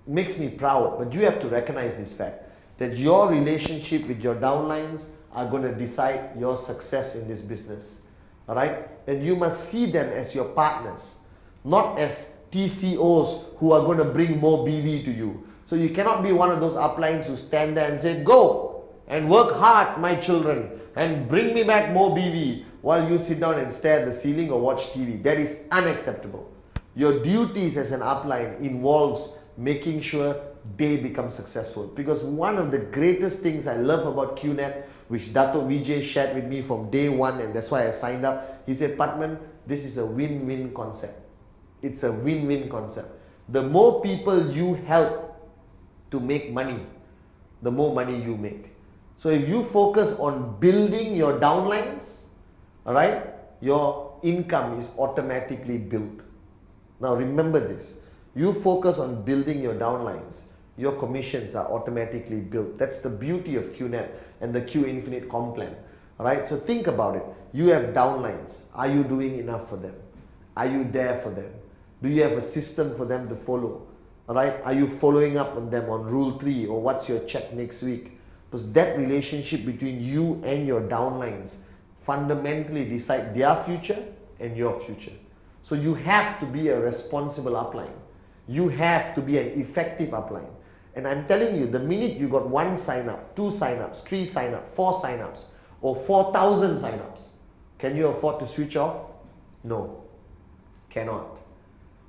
makes me proud. But you have to recognize this fact, that your relationship with your downlines are going to decide your success in this business. Alright? And you must see them as your partners, not as TCOs who are going to bring more BV to you. So you cannot be one of those uplines who stand there and say, go and work hard, my children, and bring me back more BV while you sit down and stare at the ceiling or watch TV. That is unacceptable. Your duties as an upline involves making sure they become successful. Because one of the greatest things I love about QNet, which Dato Vijay shared with me from day one, and that's why I signed up, he said, Pathman, this is a win-win concept. It's a win-win concept. The more people you help to make money, the more money you make. So if you focus on building your downlines, all right, your income is automatically built. Now remember this, you focus on building your downlines, your commissions are automatically built. That's the beauty of QNet and the Q Infinite Comp Plan. All right, so think about it. You have downlines. Are you doing enough for them? Are you there for them? Do you have a system for them to follow? All right, are you following up on them on Rule 3 or what's your check next week? Because that relationship between you and your downlines fundamentally decide their future and your future. So you have to be a responsible upline. You have to be an effective upline. And I'm telling you, the minute you got 1 sign up, 2 sign ups, 3 sign ups, 4 sign ups, or 4,000 sign ups, can you afford to switch off? No, cannot.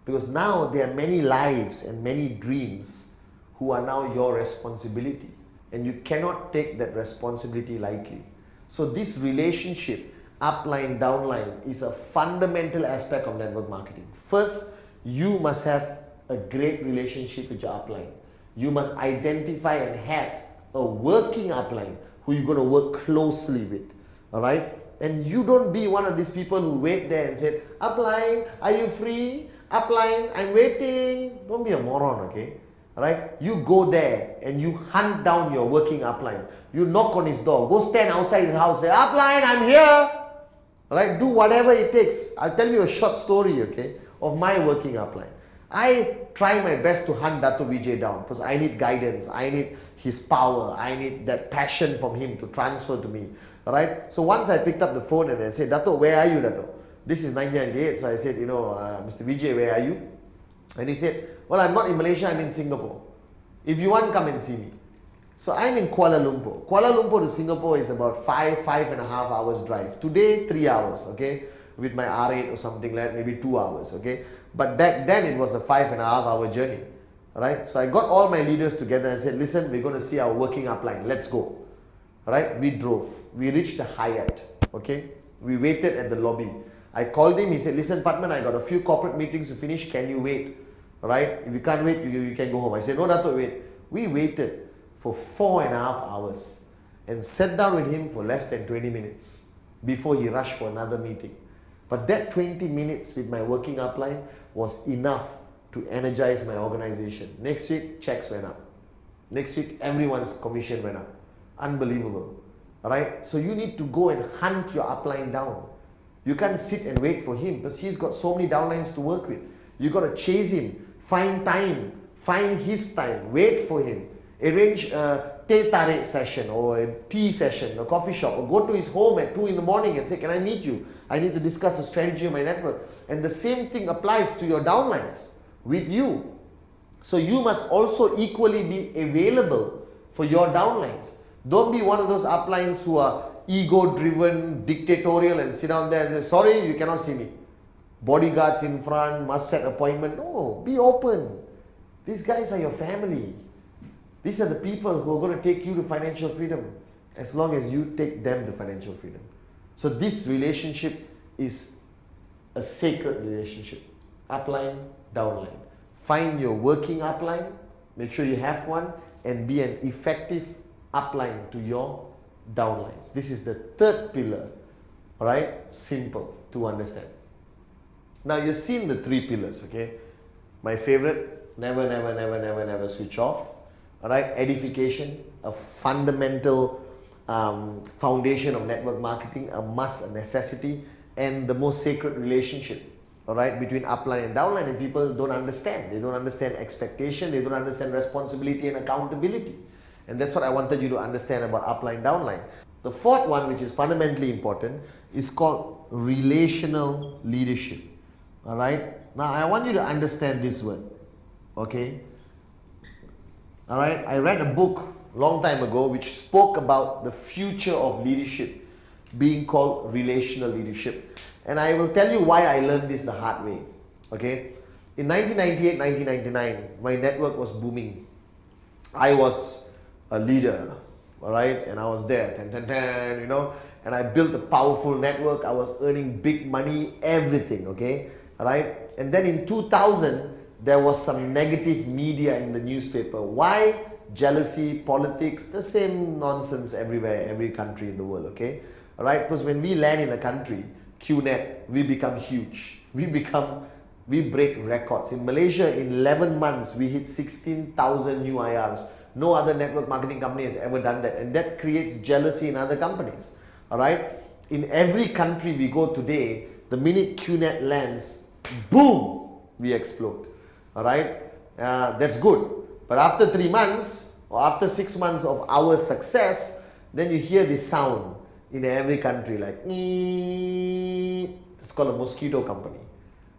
Because now there are many lives and many dreams who are now your responsibility. And you cannot take that responsibility lightly. So this relationship, upline, downline, is a fundamental aspect of network marketing. First, you must have a great relationship with your upline. You must identify and have a working upline who you're going to work closely with. All right? And you don't be one of these people who wait there and say, upline, are you free? Upline, I'm waiting. Don't be a moron, okay? All right? You go there and you hunt down your working upline. You knock on his door. Go stand outside his house. Say, upline, I'm here. All right? Do whatever it takes. I'll tell you a short story, okay, of my working upline. I try my best to hunt Dato Vijay down because I need guidance. I need his power. I need that passion from him to transfer to me. All right? So once I picked up the phone and I said, Dato, where are you, Dato? This is 1998. So I said, Mr. Vijay, where are you? And he said, well, I'm not in Malaysia, I'm in Singapore. If you want, come and see me. So I'm in Kuala Lumpur. Kuala Lumpur to Singapore is about 5.5 hours drive. Today, 3 hours, okay? With my R8 or something like that, maybe 2 hours, okay? But back then, it was a 5.5 hour journey, all right? So I got all my leaders together and said, listen, we're going to see our working upline. Let's go, all right? We drove. We reached the Hyatt, okay? We waited at the lobby. I called him. He said, listen, Pathman, I got a few corporate meetings to finish. Can you wait? All right? If you can't wait, you can go home. I said, no, Dato, wait. We waited for 4.5 hours and sat down with him for less than 20 minutes before he rushed for another meeting. But that 20 minutes with my working upline was enough to energize my organization. Next week, checks went up. Next week, everyone's commission went up. Unbelievable. All right? So you need to go and hunt your upline down. You can't sit and wait for him because he's got so many downlines to work with. You got to chase him, find time, find his time, wait for him, arrange a teh tarik session or a tea session, a coffee shop, or go to his home at 2 in the morning and say, can I meet you? I need to discuss the strategy of my network. And the same thing applies to your downlines with you. So you must also equally be available for your downlines. Don't be one of those uplines who are ego-driven, dictatorial and sit down there and say, sorry, you cannot see me. Bodyguards in front, must set appointment. No, be open. These guys are your family. These are the people who are going to take you to financial freedom as long as you take them to financial freedom. So this relationship is a sacred relationship. Upline, downline. Find your working upline, make sure you have one, and be an effective upline to your downlines. This is the third pillar, all right? Simple to understand. Now you've seen the 3 pillars, okay? My favorite, never switch off, all right? Edification, a fundamental foundation of network marketing, a must, a necessity, and the most sacred relationship, all right, between upline and downline. And people don't understand. They don't understand expectation. They don't understand responsibility and accountability. And that's what I wanted you to understand about upline, downline. The fourth one, which is fundamentally important, is called relational leadership. All right. Now I want you to understand this word. Okay. All right. I read a book long time ago which spoke about the future of leadership being called relational leadership. And I will tell you why I learned this the hard way. Okay. In 1998, 1999, my network was booming. I was a leader, alright, and I was there, you know, and I built a powerful network. I was earning big money, everything, okay, alright. And then in 2000, there was some negative media in the newspaper. Why? Jealousy, politics, the same nonsense everywhere, every country in the world, okay, alright. Because when we land in a country, QNet, we become huge. We break records. In Malaysia, in 11 months, we hit 16,000 new IRs. No other network marketing company has ever done that. And that creates jealousy in other companies. Alright? In every country we go today, the minute QNet lands, boom, we explode. Alright? That's good. But after 3 months, or after 6 months of our success, then you hear this sound in every country like, it's called a mosquito company.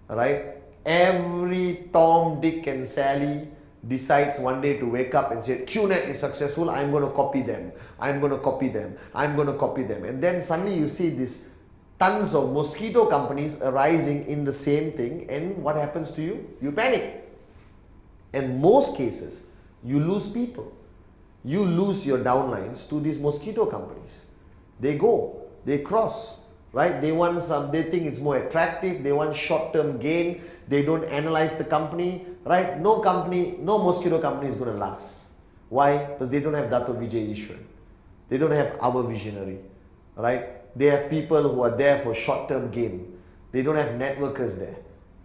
Alright? Every Tom, Dick and Sally decides one day to wake up and say, QNet is successful, I'm going to copy them. I'm going to copy them. I'm going to copy them. And then suddenly you see this tons of mosquito companies arising in the same thing, and what happens to you? You panic. In most cases, you lose people. You lose your downlines to these mosquito companies. They go, they cross. Right? They want they think it's more attractive, they want short-term gain, they don't analyze the company, right? No mosquito company is going to last. Why? Because they don't have Dato Vijay Ishwan. They don't have our visionary, right? They have people who are there for short-term gain. They don't have networkers there.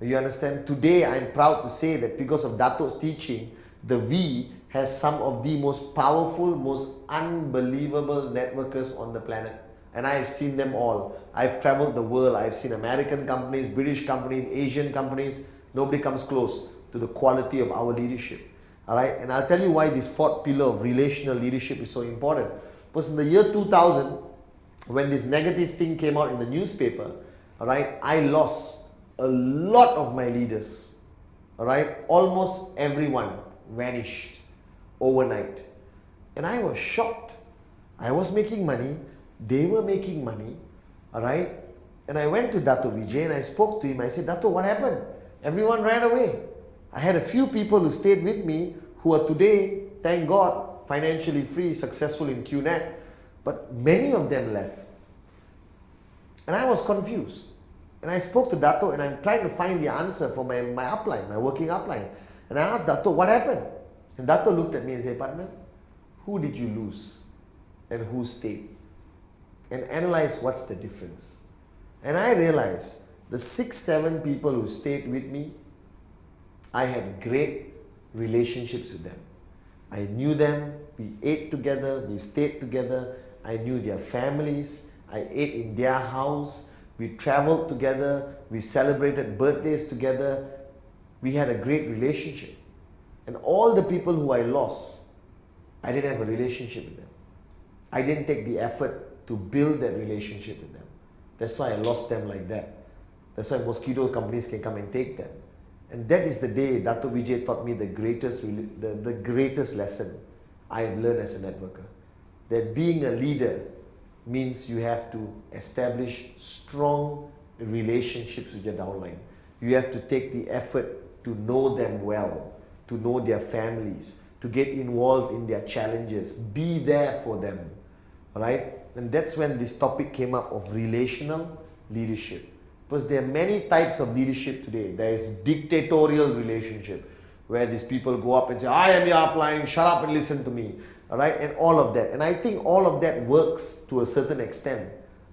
You understand? Today, I'm proud to say that because of Dato's teaching, the V has some of the most powerful, most unbelievable networkers on the planet. And I've seen them all. I've traveled the world. I've seen American companies, British companies, Asian companies. Nobody comes close to the quality of our leadership. Alright? And I'll tell you why this fourth pillar of relational leadership is so important. Because in the year 2000, when this negative thing came out in the newspaper, alright, I lost a lot of my leaders. Alright? Almost everyone vanished overnight. And I was shocked. I was making money. They were making money, alright? And I went to Dato Vijay and I spoke to him. I said, Dato, what happened? Everyone ran away. I had a few people who stayed with me who are today, thank God, financially free, successful in QNet, but many of them left. And I was confused. And I spoke to Dato and I'm trying to find the answer for my upline, my working upline. And I asked Dato, what happened? And Dato looked at me and said, Pathman, who did you lose and who stayed? And analyze what's the difference. And I realized the 6-7 people who stayed with me, I had great relationships with them. I knew them, we ate together, we stayed together, I knew their families, I ate in their house, we traveled together, we celebrated birthdays together, we had a great relationship. And all the people who I lost, I didn't have a relationship with them. I didn't take the effort to build that relationship with them. That's why I lost them like that. That's why mosquito companies can come and take them. And that is the day Dato Vijay taught me the greatest lesson I have learned as a networker. That being a leader means you have to establish strong relationships with your downline. You have to take the effort to know them well, to know their families, to get involved in their challenges, be there for them, right? And that's when this topic came up of relational leadership. Because there are many types of leadership today. There is dictatorial relationship, where these people go up and say, I am your upline, shut up and listen to me, all right? And all of that. And I think all of that works to a certain extent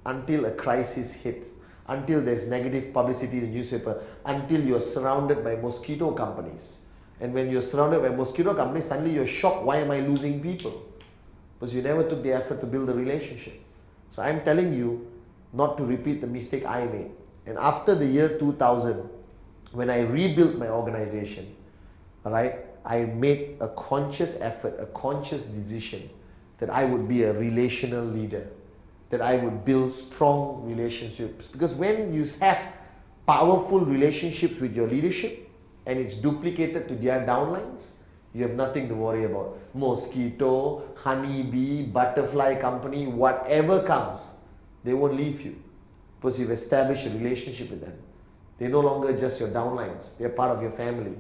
until a crisis hits, until there's negative publicity in the newspaper, until you're surrounded by mosquito companies. And when you're surrounded by mosquito companies, suddenly you're shocked, why am I losing people? Because you never took the effort to build a relationship. So I'm telling you not to repeat the mistake I made. And after the year 2000, when I rebuilt my organization, all right, I made a conscious effort, a conscious decision that I would be a relational leader, that I would build strong relationships. Because when you have powerful relationships with your leadership and it's duplicated to their downlines, you have nothing to worry about. Mosquito, honeybee, butterfly company, whatever comes, they won't leave you because you've established a relationship with them. They're no longer just your downlines. They're part of your family.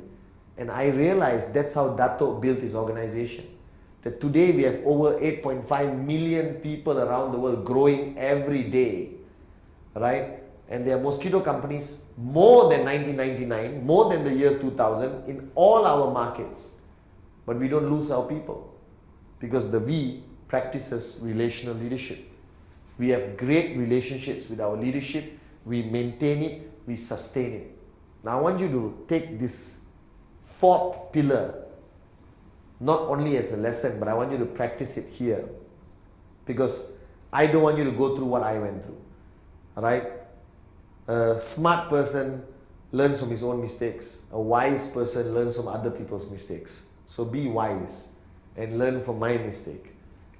And I realized that's how Dato built his organization. that today we have over 8.5 million people around the world growing every day, right? And there are mosquito companies more than 1999, more than the year 2000 in all our markets. But we don't lose our people because the V practices relational leadership. We have great relationships with our leadership. We maintain it, we sustain it. Now I want you to take this fourth pillar not only as a lesson, but I want you to practice it here, because I don't want you to go through what I went through. Alright? A smart person learns from his own mistakes. A wise person learns from other people's mistakes. So be wise and learn from my mistake.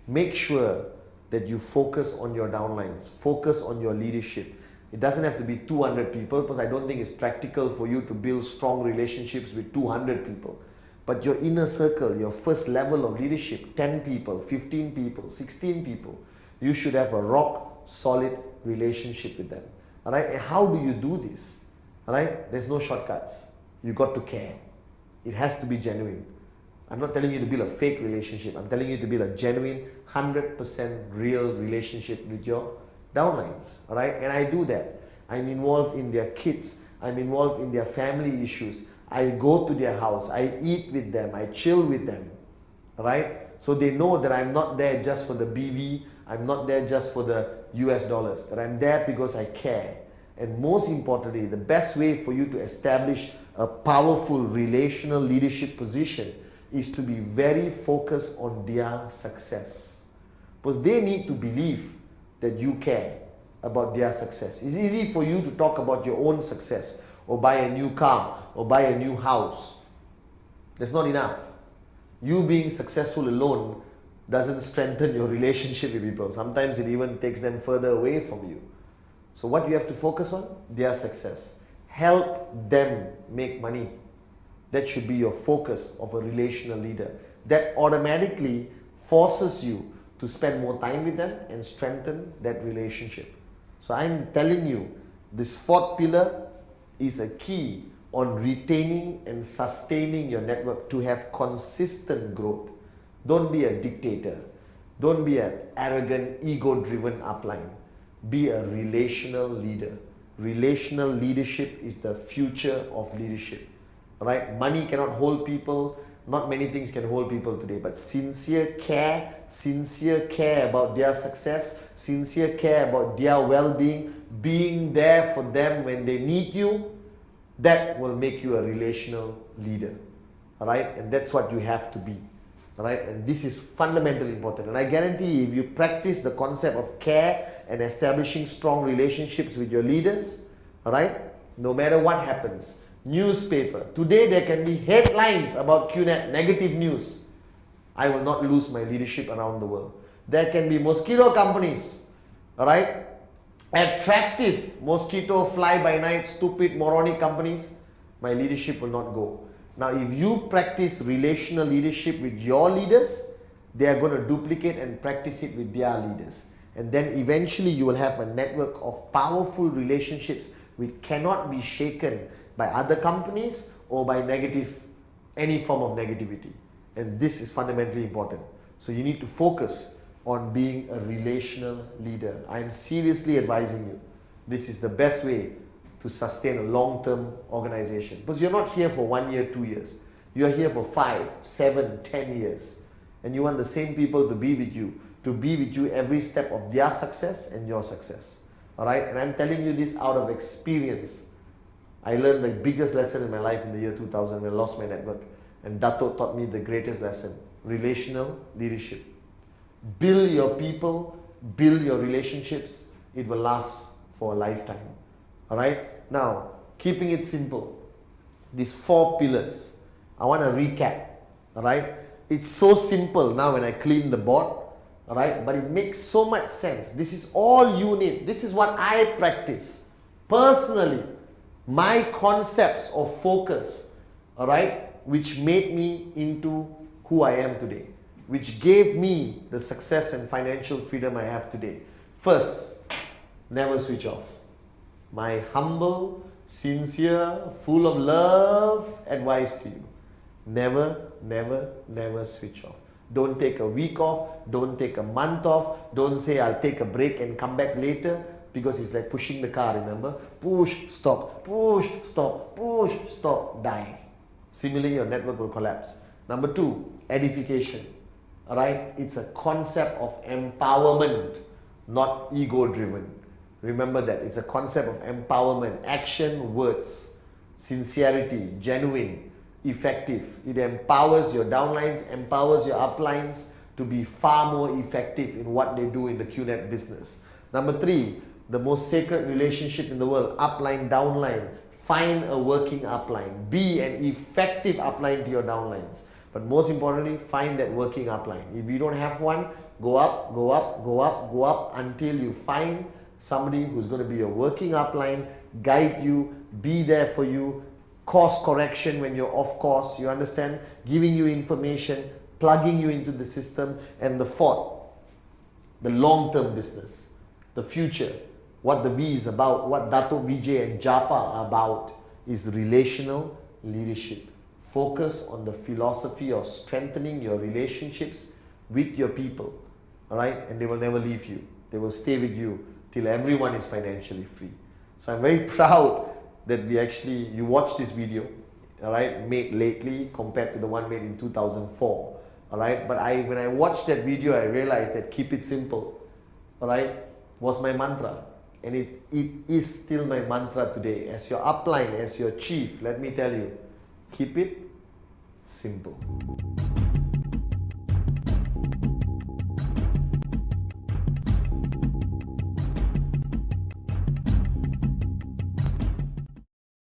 Make sure that you focus on your downlines, focus on your leadership. It doesn't have to be 200 people, because I don't think it's practical for you to build strong relationships with 200 people. But your inner circle, your first level of leadership, 10 people, 15 people, 16 people, you should have a rock solid relationship with them. Alright? And how do you do this? Alright? There's no shortcuts. You got to care. It has to be genuine. I'm not telling you to build a fake relationship. I'm telling you to build a genuine, 100% real relationship with your downlines. Alright? And I do that. I'm involved in their kids. I'm involved in their family issues. I go to their house. I eat with them. I chill with them. Alright? So they know that I'm not there just for the BV. I'm not there just for the US dollars. That I'm there because I care. And most importantly, the best way for you to establish a powerful relational leadership position is to be very focused on their success. Because they need to believe that you care about their success. It's easy for you to talk about your own success, or buy a new car, or buy a new house. That's not enough. You being successful alone doesn't strengthen your relationship with people. Sometimes it even takes them further away from you. So what you have to focus on? Their success. Help them make money. That should be your focus of a relational leader. That automatically forces you to spend more time with them and strengthen that relationship. So I'm telling you, this fourth pillar is a key on retaining and sustaining your network to have consistent growth. Don't be a dictator. Don't be an arrogant, ego-driven upline. Be a relational leader. Relational leadership is the future of leadership. Right? Money cannot hold people. Not many things can hold people today, but sincere care about their success, sincere care about their well-being, being there for them when they need you, that will make you a relational leader. Alright? And that's what you have to be. Alright? And this is fundamentally important. And I guarantee you, if you practice the concept of care and establishing strong relationships with your leaders, alright, no matter what happens, newspaper, today there can be headlines about QNet, negative news. I will not lose my leadership around the world. There can be mosquito companies, alright, attractive mosquito fly-by-night, stupid, moronic companies. My leadership will not go. Now, if you practice relational leadership with your leaders, they are going to duplicate and practice it with their leaders. And then eventually you will have a network of powerful relationships which cannot be shaken by other companies or by any form of negativity. And this is fundamentally important. So you need to focus on being a relational leader. I am seriously advising you. This is the best way to sustain a long-term organization. Because you're not here for 1 year, 2 years. You're here for 5, 7, 10 years. And you want the same people to be with you every step of their success and your success. Alright? And I'm telling you this out of experience. I learned the biggest lesson in my life in the year 2000 when I lost my network. And Dato taught me the greatest lesson. Relational leadership. Build your people, build your relationships. It will last for a lifetime. Alright? Now, keeping it simple. These 4 pillars. I want to recap. Alright? It's so simple now when I clean the board. Alright? But it makes so much sense. This is all you need. This is what I practice. Personally. My concepts of focus. Alright? Which made me into who I am today. Which gave me the success and financial freedom I have today. First, never switch off. My humble, sincere, full of love advice to you. Never, never, never switch off. Don't take a week off, don't take a month off, don't say I'll take a break and come back later, because it's like pushing the car, remember? Push, stop, die. Similarly, your network will collapse. Number 2, edification. Alright? It's a concept of empowerment, not ego-driven. Remember that. It's a concept of empowerment. Action, words, sincerity, genuine, effective. It empowers your downlines, empowers your uplines to be far more effective in what they do in the QNet business. Number 3, the most sacred relationship in the world, upline, downline. Find a working upline. Be an effective upline to your downlines. But most importantly, find that working upline. If you don't have one, go up, go up, go up, go up until you find somebody who's going to be a working upline, guide you, be there for you, course correction when you're off course, you understand, giving you information, plugging you into the system. And the 4th, the long-term business, the future. What the V is about, what Dato Vijay and Japa are about, is relational leadership. Focus on the philosophy of strengthening your relationships with your people, alright? And they will never leave you. They will stay with you till everyone is financially free. So I'm very proud that you watched this video, alright, made lately compared to the one made in 2004, alright? But when I watched that video, I realized that keep it simple, alright, was my mantra. And it is still my mantra today. As your upline, as your chief, let me tell you, keep it simple.